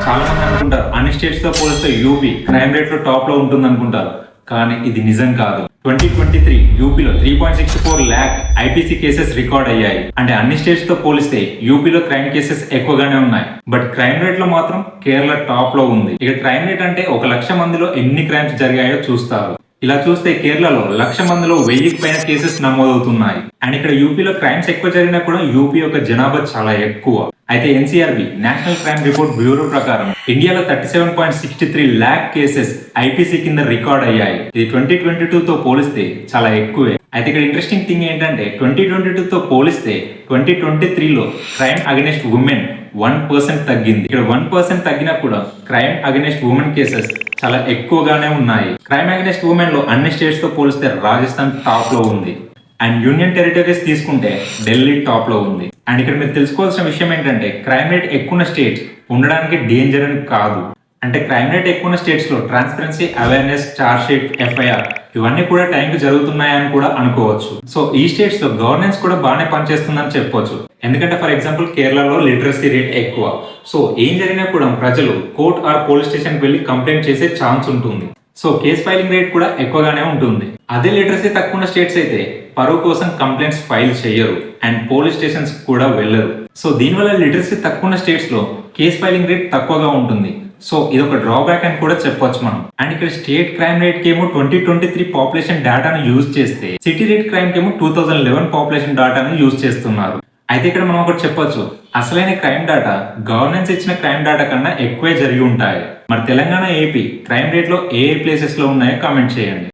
చాలా మంది అనుకుంటారు అన్ని స్టేట్స్ తో పోలిస్తే యూపీ క్రైమ్ రేట్ లో టాప్ లో ఉంటుంది అనుకుంటారు, కానీ ఇది నిజం కాదు. 2023 యూపీలో 3.64 lakh ఐపీసీ కేసెస్ రికార్డ్ అయ్యాయి. అంటే అన్ని స్టేట్స్ తో పోలిస్తే యూపీలో క్రైమ్ కేసెస్ ఎక్కువగానే ఉన్నాయి. బట్ క్రైమ్ రేట్ లో మాత్రం కేరళ టాప్ లో ఉంది. ఇక క్రైమ్ రేట్ అంటే 1,00,000 మందిలో ఎన్ని క్రైమ్స్ జరిగాయో చూస్తారు. ఇలా చూస్తే కేరళలో 1,00,000 మందిలో 1000కి పైన కేసెస్ నమోదవుతున్నాయి. అండ్ ఇక్కడ యూపీలో క్రైమ్స్ ఎక్కువ జరిగినా కూడా యూపీ యొక్క జనాభా చాలా ఎక్కువ. అయితే NCRB national crime report bureau ప్రకారం ఇండియాలో 37.63 lakh కేసెస్ ఐపీసీ కింద రికార్డ్ అయ్యాయి. ఇది 2022 తో పోలిస్తే చాలా ఎక్కువే. అయితే ఇక్కడ ఇంట్రెస్టింగ్ థింగ్ ఏంటంటే 2022 తో పోలిస్తే 2023లో క్రైమ్ అగైనెస్ట్ ఉమెన్ 1% తగ్గింది. ఇక్కడ 1% తగ్గినా కూడా క్రైమ్ అగైనెస్ట్ ఉమెన్ కేసెస్ చాలా ఎక్కువగానే ఉన్నాయి. క్రైమ్ అగైనెస్ట్ ఉమెన్ లో అన్ని స్టేట్స్ తో పోలిస్తే రాజస్థాన్ టాప్ లో ఉంది. అండ్ యూనియన్ టెరిటరీస్ తీసుకుంటే ఢిల్లీ టాప్ లో ఉంది. అండ్ ఇక్కడ మీరు తెలుసుకోవాల్సిన విషయం ఏంటంటే క్రైమ్ రేట్ ఎక్కువ స్టేట్స్ ఉండడానికి డేంజర్ అని కాదు. అంటే క్రైమ్ రేట్ ఎక్కువ స్టేట్స్ లో transparency, awareness, charge sheet, FIR ఇవన్నీ కూడా టైంకి జరుగుతున్నాయని కూడా అనుకోవచ్చు. సో ఈ స్టేట్స్ లో గవర్నెన్స్ కూడా బాగానే పనిచేస్తుందని చెప్పొచ్చు. ఎందుకంటే ఫర్ ఎగ్జాంపుల్ కేరళలో లిటరసీ రేట్ ఎక్కువ. సో ఏం జరిగినా కూడా ప్రజలు కోర్ట్ ఆర్ పోలీస్ స్టేషన్ వెళ్ళి కంప్లైంట్ చేసే ఛాన్స్ ఉంటుంది. సో కేస్ ఫైలింగ్ రేట్ కూడా ఎక్కువగానే ఉంటుంది. అదే లిటరసీ తక్కువ ఉన్న స్టేట్స్ అయితే పరువు కోసం కంప్లైంట్స్ ఫైల్ చేయరు అండ్ పోలీస్ స్టేషన్స్ కూడా వెళ్ళరు. సో దీనివల్ల లిటరసీ తక్కువ ఉన్న స్టేట్స్ లో కేస్ ఫైలింగ్ రేట్ తక్కువగా ఉంటుంది. సో ఇది ఒక డ్రాబ్యాక్ అని కూడా చెప్పొచ్చు మనం. అండ్ ఇక్కడ స్టేట్ క్రైమ్ రేట్ కేమో 2023 పాపులేషన్ డేటాను యూజ్ చేస్తే సిటీ రేట్ క్రైమ్ కేమో 2011 పాపులేషన్ డేటాను యూజ్ చేస్తున్నారు. అయితే ఇక్కడ మనం ఒకటి చెప్పొచ్చు, అసలైన క్రైమ్ డేటా గవర్నెన్స్ ఇచ్చిన క్రైమ్ డేటా కన్నా ఎక్కువే జరిగి ఉంటాయి. మరి తెలంగాణ, ఏపీ క్రైమ్ రేట్ లో ఏ ప్లేసెస్ లో ఉన్నాయో కామెంట్ చేయండి.